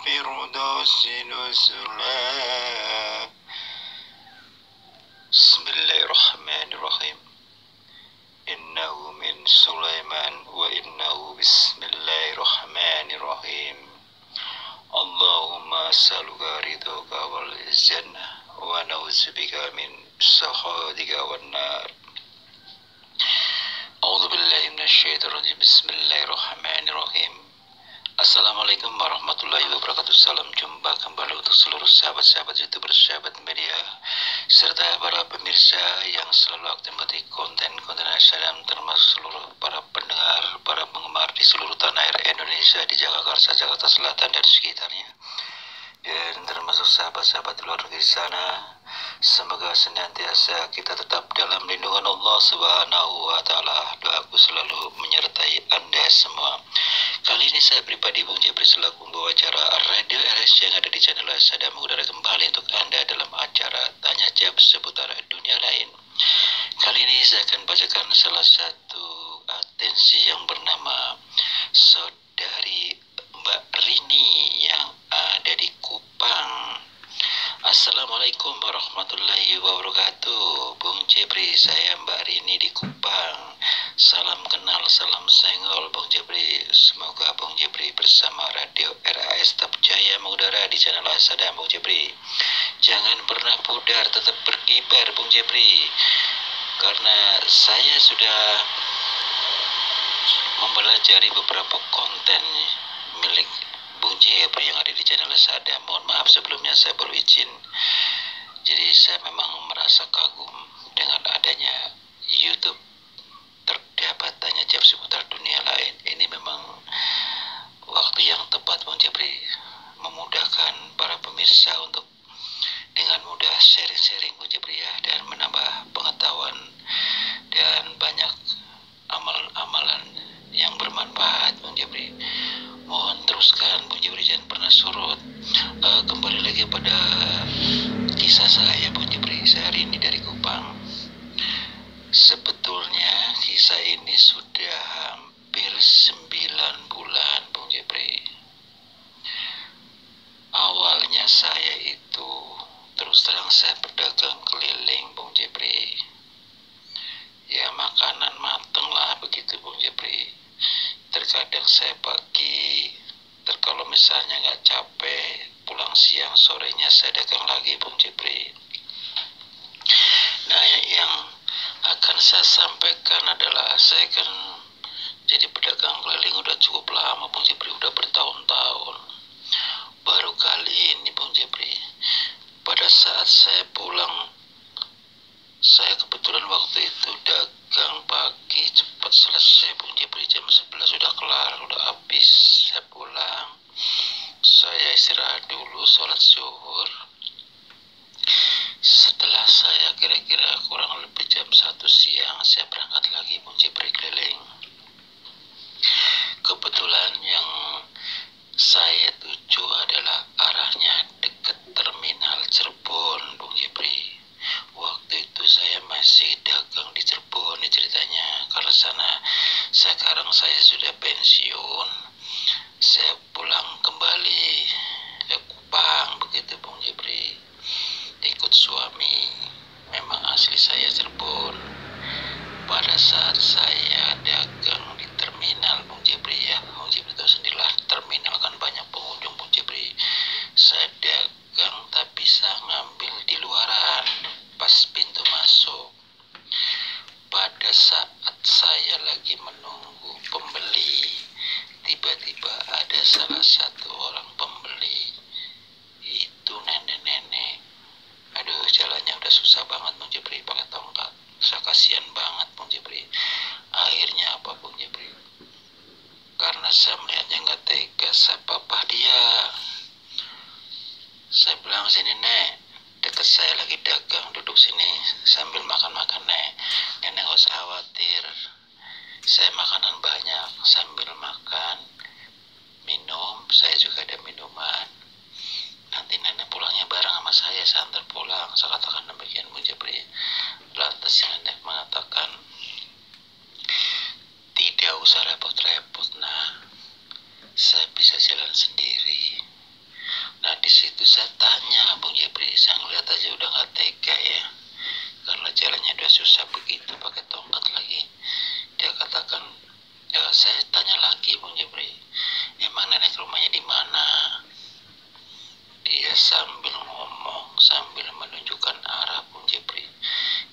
الفردوس نزلا. بسم الله الرحمن الرحيم. إنه من سليمان وإنه بسم الله الرحمن الرحيم. اللهم أسألك رضاك والجنة ونعوذ بك من سخطك والنار. أعوذ بالله من الشيطان الرجيم. بسم الله الرحمن الرحيم. Assalamualaikum warahmatullahi wabarakatuh. Salam jumpa kembali untuk seluruh sahabat-sahabat YouTuber, sahabat media, serta para pemirsa yang selalu aktif mengikuti konten-konten Asadam, termasuk seluruh para pendengar, para penggemar di seluruh tanah air Indonesia, di Jakarta, Jakarta Selatan dan sekitarnya, dan termasuk sahabat-sahabat di luar negeri sana. Semoga senantiasa kita tetap dalam lindungan Allah Subhanahu wa Ta'ala. Doaku selalu menyertai Anda semua. Kali ini saya pribadi, Bung Jepri, selaku pembawa acara Radio RS yang ada di channel Asadam, mengudara kembali untuk Anda dalam acara Tanya Jawab seputar dunia lain. Kali ini saya akan bacakan salah satu atensi yang bernama Saudari Mbak Rini yang ada di Kupang. Assalamualaikum warahmatullahi wabarakatuh. Bung Jepri, saya Mbak Rini di Kupang. Salam kenal, salam senggol, Bung Jepri. Semoga Bung Jepri bersama Radio RAS tetap jaya mengudara di channel Asadam, Bung Jepri. Jangan pernah pudar, tetap berkibar, Bung Jepri. Karena saya sudah mempelajari beberapa konten milik Bung Jepri yang ada di channel Asadam. Mohon maaf sebelumnya saya berizin. Jadi saya memang merasa kagum dengan adanya YouTube terdapat tanya jawab seputar dunia lain. Ini memang waktu yang tepat, Bung Jepri, memudahkan para pemirsa untuk dengan mudah sharing-sharing, Bung Jepri, ya, dan menambah pengetahuan dan banyak amalan-amalan yang bermanfaat, Bung Jepri. Mohon teruskan, Bung Jepri, jangan pernah surut. Kembali lagi pada kisah saya, Bung Jepri. Saya hari ini dari Kupang. Sebetulnya kisah ini sudah hampir 9 bulan, Bung Jepri. Awalnya saya itu terus terang saya pedagang keliling, Bung Jepri. Ya, makanan mateng lah begitu, Bung Jepri. Terkadang saya pagi, kalau misalnya nggak capek, pulang siang, sorenya saya dagang lagi, Bung Jepri. Nah, yang akan saya sampaikan adalah saya kan jadi pedagang keliling udah cukup lama, Bung Jepri, udah bertahun-tahun. Baru kali ini, Bung Jepri, pada saat saya pulang, saya kebetulan waktu itu dagang pagi cepat selesai, Bung Jepri, jam 11 sudah kelar, udah habis. Saya pulang, saya istirahat dulu, sholat zuhur. Setelah saya kira-kira kurang lebih jam 1 siang, saya berangkat lagi, Bung Jepri, keliling. Kebetulan yang saya tuju adalah arahnya dekat terminal Cirebon, Bung Jepri. Waktu itu saya masih dagang di Cirebon, ini ceritanya. Karena sana sekarang saya sudah pensiun, saya pulang kembali ke Kupang begitu, Bung Jepri. Ikut suami, memang asli saya Cirebon. Pada saat saya dagang di terminal, Bung Jepri, ya, Bung Jepri tahu sendirilah, terminal kan banyak pengunjung, Bung Jepri. Saya dagang tak bisa ngambil di luaran pas pintu masuk. Pada saat saya lagi menunggu pembeli, tiba-tiba ada salah satu orang pembeli, itu nenek-nenek. Aduh, jalannya udah susah banget, Bung Jepri, pakai tongkat. Saya kasihan banget, Bung Jepri. Akhirnya apa, Bung Jepri? Karena saya melihatnya nggak tega, saya papah dia. Saya bilang, sini Nek, dekat saya lagi dagang, duduk sini sambil makan-makan, Nek. Nenek nggak usah khawatir, saya makanan banyak, sambil makan, minum, saya juga ada minuman. Nanti nenek pulangnya bareng sama saya antar pulang. Saya katakan demikian, Bung Jepri. Lantas nenek mengatakan, tidak usah repot-repot, nah, saya bisa jalan sendiri. Nah di situ saya tanya Bung Jepri, saya ngeliat aja udah nggak tega ya, karena jalannya udah susah begitu pakai tongkat lagi. Dia katakan, ya, saya tanya lagi Bung Jepri, emang nenek rumahnya di mana? Dia sambil ngomong, sambil menunjukkan arah Bung Jepri,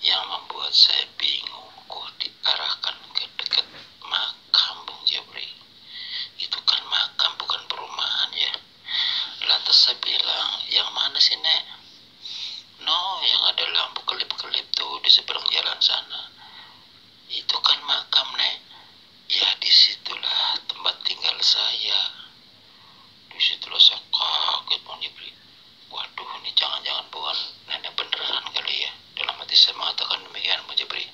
yang membuat saya bingung. Kok diarahkan ke dekat makam Bung Jepri? Itu kan makam, bukan perumahan ya. Lantas saya bilang, yang mana sih Nek? No, yang ada lampu kelip-kelip tuh di seberang jalan sana. Itu kan makam Nek. Ya disitulah tempat tinggal saya. Disitulah saya kaget Bung Jepri. Waduh, ini jangan-jangan bukan nenek beneran kali ya. Dalam hati saya mengatakan demikian Bung Jepri.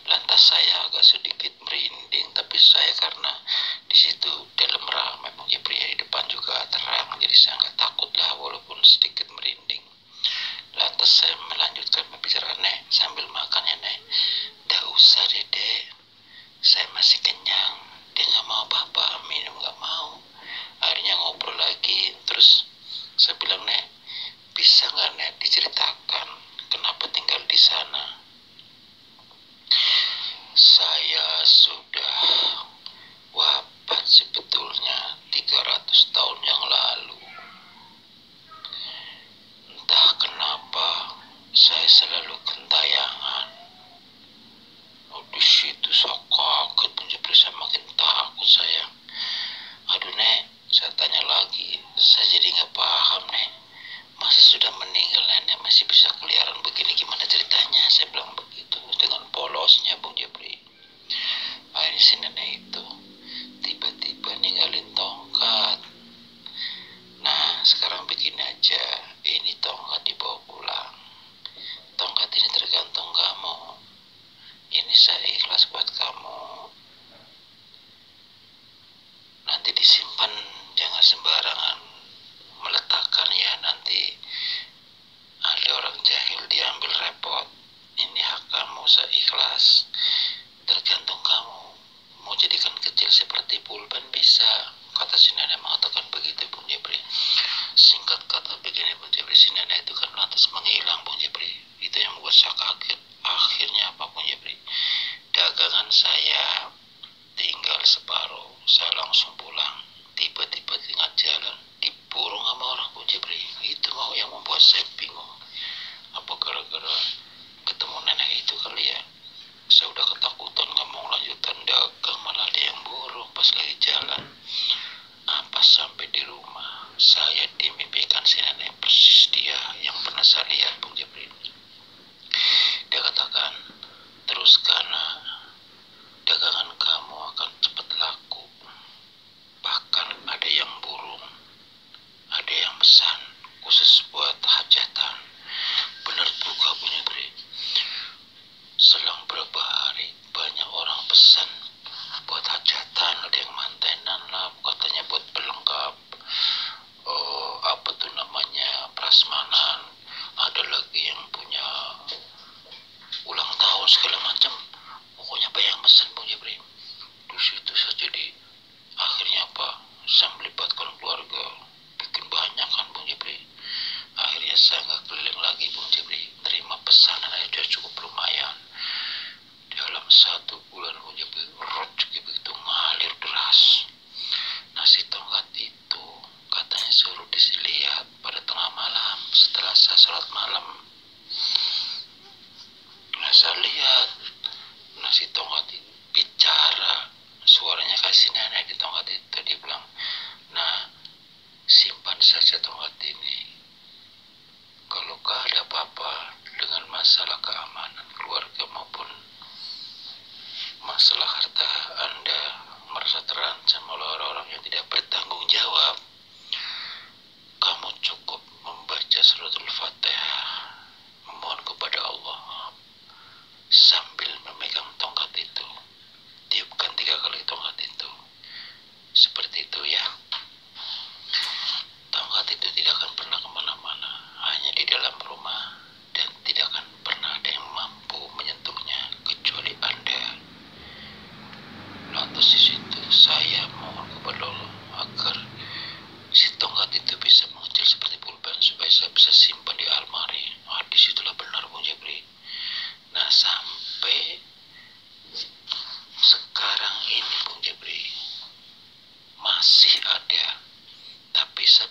Lantas saya agak sedikit merinding, tapi saya karena di situ dalam ramai Bung Jepri, di depan juga terang, jadi saya nggak takut lah walaupun sedikit merinding. Lantas saya melanjutkan berbicara, Nek, sambil makan ya Nek. Nggak usah Dek, saya masih kenyang. Dia nggak mau apa-apa, minum nggak mau. Akhirnya ngobrol lagi, terus saya bilang, Nek, bisa nggak Nek diceritakan kenapa tinggal di sana? Saya sudah wafat sebetulnya 300 tahun yang lalu. Entah kenapa saya selalu gentayangan. Oh, di situ saya kaget Bung Jepri, saya makin takut saya. Aduh Nek, saya tanya lagi, saya jadi nggak paham Nek. Masa sudah meninggal nenek masih bisa keliaran begini, gimana ceritanya? Saya bilang begitu dengan polosnya Bung Jepri. Akhirnya si nenek itu tiba-tiba ninggalin tongkat. Nah sekarang begini aja, ini tongkat dibawa pulang. Tongkat ini tergantung kamu. Ini saya ikhlas buat kamu. Nanti disimpan, jangan sembarangan meletakkan ya, nanti ada orang jahil diambil repot. Ini hak kamu, saya ikhlas. Tergantung kamu. Mau jadikan kecil seperti pulpen bisa. Kata si nenek mengatakan begitu Bung Jepri. Singkat kata begini Bung Jepri, si nenek itu kan lantas menghilang Bung Jepri. Itu yang membuat saya kaget. Akhirnya apa Bung Jepri? Dagangan saya tinggal separuh, saya langsung pulang. Tiba-tiba di tengah jalan diborong sama orang Bung Jepri. Itu mau yang membuat saya bingung. Apa gara-gara ketemu nenek itu kali ya? Saya udah ketakutan nggak mau lanjutan dagang, malah ada yang borong pas lagi jalan. Apa sampai di rumah saya dimimpikan si nenek, persis dia yang pernah saya lihat Bung Jepri. Dia katakan, teruskan dagangan kamu akan cepat laku. Bahkan ada yang burung, ada yang pesan khusus buat hajatan. Benar juga Bung Jepri. Selang berapa hari banyak orang pesan buat hajatan, ada yang mantenan lah, katanya buat pelengkap apa tuh namanya, prasmanan. Ada lagi yang punya ulang tahun segala macam. Pokoknya banyak pesan Bung Jepri. Di situ saya jadi akhirnya apa? Saya melibatkan keluarga, bikin banyak kan Bung Jepri. Akhirnya saya nggak keliling lagi Bung Jepri, terima pesanan aja cukup lumayan. Dalam 1 bulan Bung Jepri, rezeki begitu ngalir deras. Nasi tongkat itu katanya suruh dilihat pada tengah malam setelah saya sholat malam. Nah saya lihat nasi tongkat itu bicara, suaranya kasih nenek di tongkat itu. Dia bilang, nah simpan saja tongkat ini. Kalau ada apa-apa dengan masalah keamanan keluarga maupun masalah harta Anda merasa terancam oleh orang-orang yang tidak bertanggung jawab, kamu cukup membaca suratul Fatihah, memohon kepada Allah sambil memegang tongkat itu. Tiupkan 3 kali tongkat itu. Seperti itu ya. Tongkat itu tidak akan pernah kemana-mana, hanya di dalam rumah, dan tidak akan pernah ada yang mampu menyentuhnya kecuali Anda. Lantas di situ saya mohon kepada Allah agar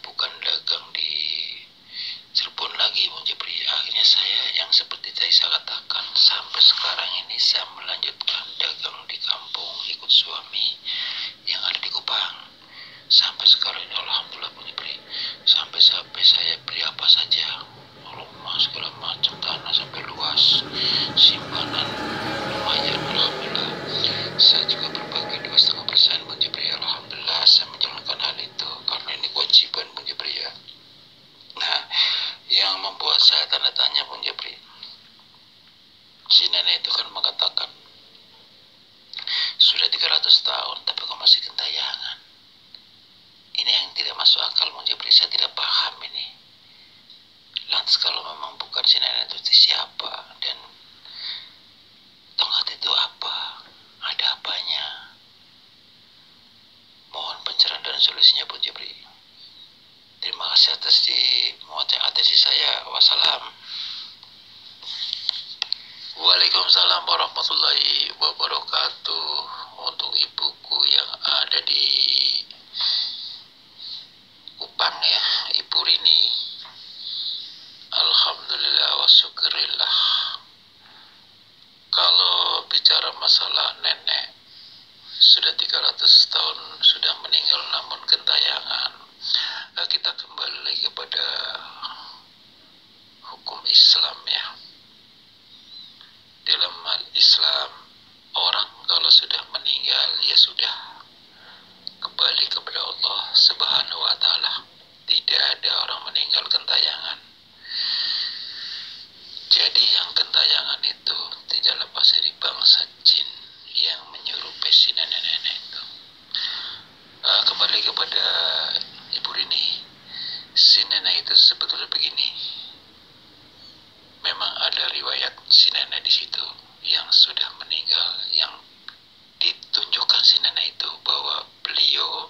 bukan dagang di Cirebon lagi Bung Jepri. Akhirnya saya yang seperti tadi saya katakan, sampai sekarang ini saya melanjutkan dagang di kampung ikut suami yang ada di Kupang. Sampai sekarang ini alhamdulillah Bung Jepri, sampai saya beli apa saja, rumah segala macam, tanah sampai luas, simpanan lumayan alhamdulillah. Saya juga berbagi 2,5% Bung Jepri. Alhamdulillah saya menjalankan hal itu karena ini kewajiban Bung Jepri ya. Nah, yang membuat saya tanda tanya Bung Jepri, si nenek itu kan mengatakan sudah 300 tahun tapi kok masih gentayangan. Ini yang tidak masuk akal Bung Jepri, saya tidak paham ini. Lantas kalau memang bukan si nenek itu siapa, dan tongkat itu apa, ada apanya? Mohon pencerahan dan solusinya Bung Jepri. Terima kasih atas muatan atensi saya. Wassalam. Waalaikumsalam warahmatullahi wabarakatuh. Untuk ibuku yang ada di Kupang ya, Ibu Rini, alhamdulillah wa syukurillah. Kalau bicara masalah nenek, sudah 300 tahun sudah meninggal namun gentayangan, kita kembali lagi kepada hukum Islam ya. Dalam Islam, orang kalau sudah meninggal ya sudah kembali kepada Allah Subhanahu wa Ta'ala. Tidak ada orang meninggal gentayangan. Jadi yang gentayangan itu tidak lepas dari bangsa jin yang menyerupai si nenek-nenek itu. Kembali kepada Ibu Rini, si nenek itu sebetulnya begini. Memang ada riwayat si nenek di situ yang sudah meninggal, yang ditunjukkan si nenek itu bahwa beliau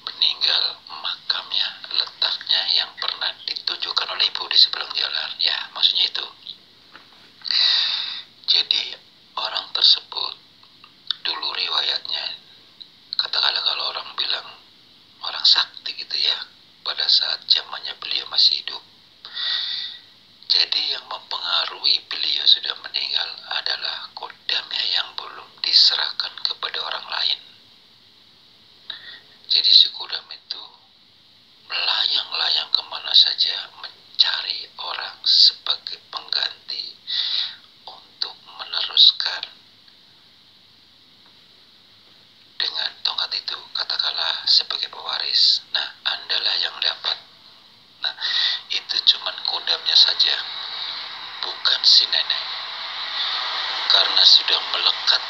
meninggal, makamnya letaknya yang pernah ditunjukkan oleh ibu di seberang jalan ya, maksudnya itu. Jadi orang tersebut dulu riwayatnya, katakanlah kalau orang bilang orang sakti gitu ya, pada saat zamannya beliau masih hidup. Jadi yang mempengaruhi beliau sudah meninggal adalah kodamnya yang belum diserahkan kepada orang lain. Jadi si kodam itu melayang-layang kemana saja mencari orang sebagai pengganti untuk meneruskan dengan tongkat itu, katakanlah sebagai pewaris. Nah, Andalah yang dapat. Nah, itu cuman kodamnya saja, bukan si nenek. Karena sudah melekat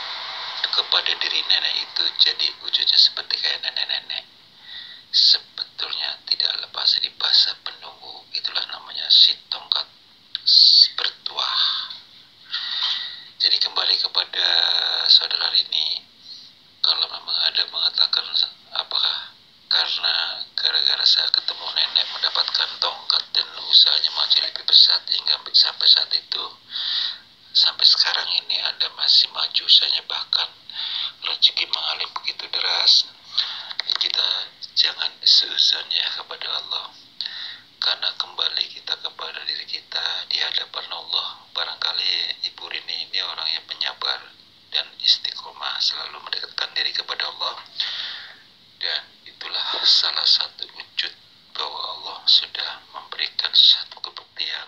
kepada diri nenek itu, jadi wujudnya seperti kayak nenek-nenek. Sebetulnya tidak lepas dari bahasa penunggu, itulah namanya si tongkat bertuah. Jadi kembali kepada saudara ini, kalau memang ada mengatakan apakah karena gara-gara saya ketemu nenek mendapatkan tongkat dan usahanya maju lebih besar hingga sampai saat itu, sampai sekarang ini Anda masih maju usahanya, bahkan rezeki mengalir begitu deras. Kita jangan seuzon ya kepada Allah, karena kembali kita kepada diri kita di hadapan Allah. Barangkali Ibu Rini ini orang yang penyabar dan istiqomah, selalu mendekatkan diri kepada Allah, dan itulah salah satu wujud bahwa Allah sudah memberikan satu kebuktian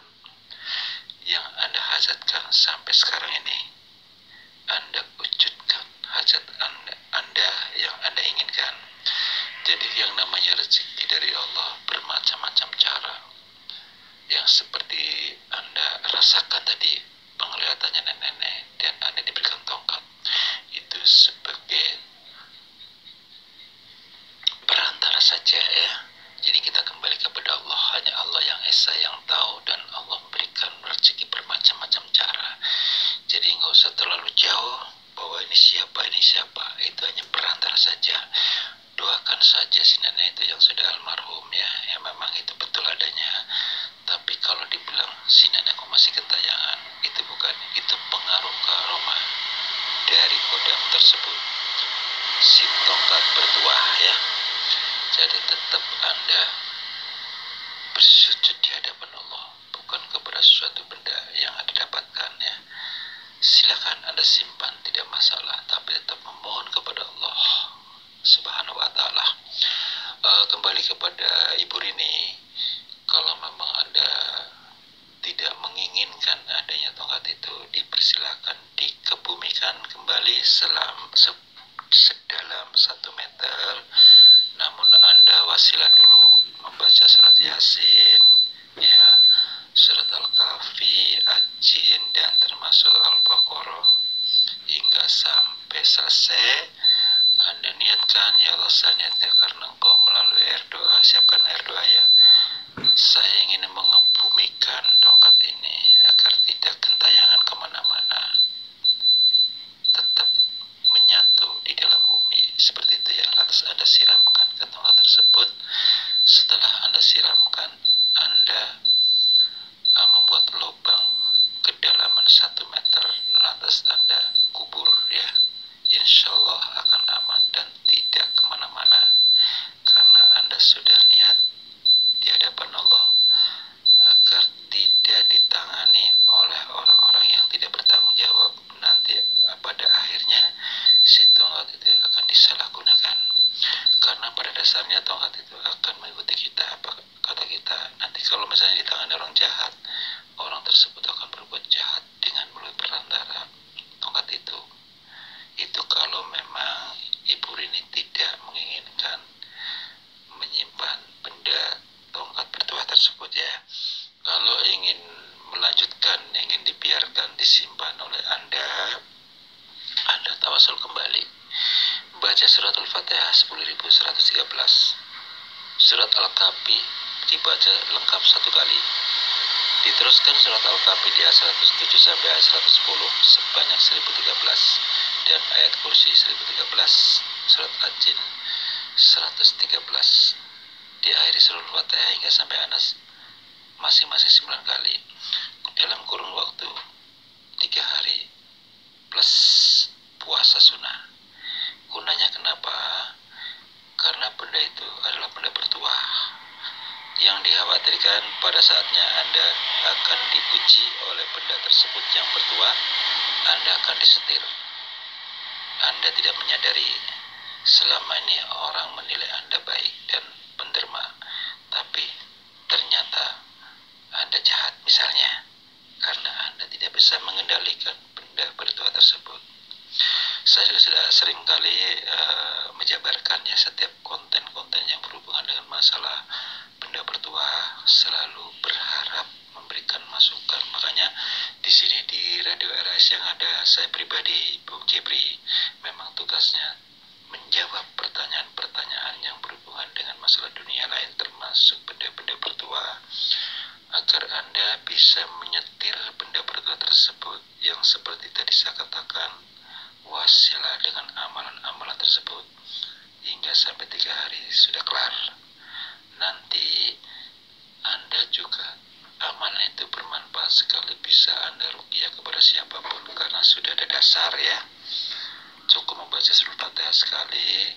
yang Anda hajatkan sampai sekarang ini. Anda wujudkan hajat Anda yang Anda inginkan. Jadi yang namanya rezeki dari Allah bermacam-macam cara. Yang seperti Anda rasakan tadi, penglihatannya nenek-nenek dan Anda diberikan tongkat, itu sebagai perantara saja ya. Jadi kita kembali kepada Allah, hanya Allah yang Esa yang tahu, dan Allah memberikan rezeki bermacam-macam cara. Jadi nggak usah terlalu jauh bahwa ini siapa, itu hanya perantara saja. Doakan saja si nenek itu yang sudah almarhum ya, yang memang itu betul adanya. Tapi kalau dibilang si nenekku masih gentayangan, itu bukan, itu pengaruh karomah dari kodam tersebut, si tongkat bertuah ya. Jadi tetap Anda bersujud di hadapan Allah, bukan kepada suatu benda yang Anda dapatkan ya. Silakan Anda simpan, tidak masalah, tapi tetap memohon kepada Allah Subhanahu wa Ta'ala. Kembali kepada Ibu Rini, kalau memang Anda tidak menginginkan adanya tongkat itu, dipersilakan dikebumikan kembali sedalam 1 meter. Namun Anda wasilah dulu membaca surat Yasin, ya, surat Al-Kahfi, Al-Jin, dan termasuk Al-Baqarah hingga sampai selesai. Anda niatkan, ya Allah, saya niatkan karena Engkau melalui air doa. Siapkan air doa ya. Saya ingin mengebumikan tongkat ini agar tidak gentayangan kemana-mana, tetap menyatu di dalam bumi. Seperti itu ya. Lantas Anda siramkan ke tongkat tersebut. Setelah Anda siramkan, Anda membuat lubang kedalaman 1 meter. Lantas Anda kubur ya. Insya Allah akan aman dan tidak kemana-mana, karena Anda sudah niat di hadapan Allah agar tidak ditangani oleh orang-orang yang tidak bertanggung jawab. Nanti pada akhirnya si tongkat itu akan disalahgunakan, karena pada dasarnya tongkat itu akan mengikuti kita. Apa kata kita, nanti kalau misalnya ditangani orang jahat, orang tersebut akan berbuat jahat dengan melalui perantara tongkat itu. Itu kalau memang Ibu Rini tidak menginginkan menyimpan benda tongkat bertuah tersebut ya. Kalau ingin melanjutkan, ingin dibiarkan disimpan oleh Anda tawasul kembali. Baca surat Al-Fatihah 10.113. Surat Al-Kahfi dibaca lengkap 1 kali. Diteruskan surat Al-Kahfi di ayat 107 sampai ayat 110 sebanyak 1013, dan ayat kursi 1013, surat Al-Jin 113. Diakhiri surat Al-Fatihah hingga sampai Anas masing-masing 9 kali dalam kurun waktu 3 hari plus puasa sunnah. Gunanya kenapa? Karena benda itu adalah benda bertuah. Yang dikhawatirkan pada saatnya Anda akan dipuji oleh benda tersebut yang bertuah, Anda akan disetir. Anda tidak menyadari selama ini orang menilai Anda baik dan penderma, tapi ternyata Anda jahat misalnya, karena Anda tidak bisa mengendalikan benda bertuah tersebut. Saya juga sudah sering kali menjabarkan ya, setiap konten-konten yang berhubungan dengan masalah benda bertuah selalu berharap memberikan masukan. Makanya di sini di Radio RS yang ada saya pribadi, Bung Jebri, memang tugasnya menjawab pertanyaan-pertanyaan yang berhubungan dengan masalah dunia lain, termasuk benda-benda bertuah, agar Anda bisa menyetir benda bertuah tersebut yang seperti tadi saya katakan, wasilah dengan amalan-amalan tersebut hingga sampai 3 hari sudah kelar. Nanti Anda juga amalan itu bermanfaat sekali, bisa Anda ruqyah kepada siapapun karena sudah ada dasar ya. Cukup membaca surat Fatihah sekali,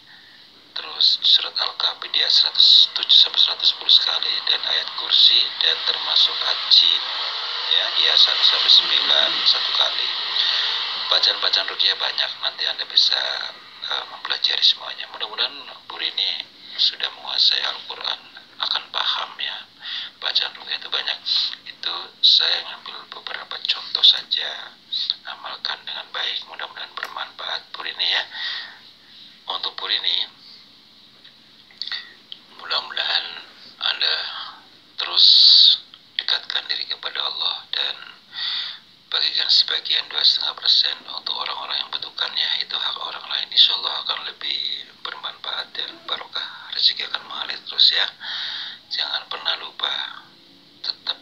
terus surat Al-Kahfi di ayat 107 sampai 110 sekali, dan ayat kursi dan termasuk Al-Jin ya di ayat 1 sampai 9 1 kali. Bacaan-bacaan ruqyah banyak, nanti Anda bisa mempelajari semuanya. Mudah-mudahan Bu Rini sudah menguasai Al-Quran, akan paham ya. Bacaan ruqyah itu banyak. Itu saya ngambil beberapa contoh saja. Amalkan dengan baik, mudah-mudahan bermanfaat Bu Rini ya. Untuk Bu Rini, mudah-mudahan Anda terus dekatkan diri kepada Allah dan bagikan sebagian 2,5% untuk orang-orang yang membutuhkannya. Itu hak orang lain, insya Allah akan lebih bermanfaat dan barokah, rezeki akan mengalir terus ya. Jangan pernah lupa, tetap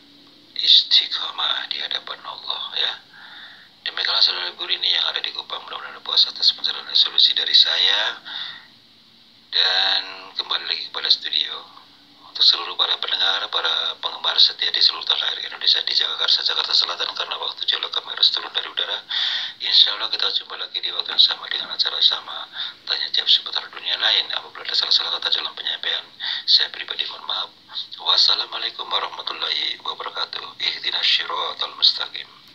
istiqomah di hadapan Allah ya. Demikianlah saudara guru ini yang ada di Kupang, mudah-mudahan puas atas pencerahan resolusi dari saya. Dan kembali lagi kepada studio. Untuk seluruh para pendengar, para penggemar setia di seluruh tanah air Indonesia, di Jakarta Selatan, karena waktu jauh kami harus turun dari udara. Insya Allah kita jumpa lagi di waktu yang sama dengan acara sama, tanya jawab seputar dunia lain. Apabila ada salah-salah kata dalam penyampaian, Saya pribadi mohon maaf. Wassalamualaikum warahmatullahi wabarakatuh. Ihdinas syiratal mustaqim.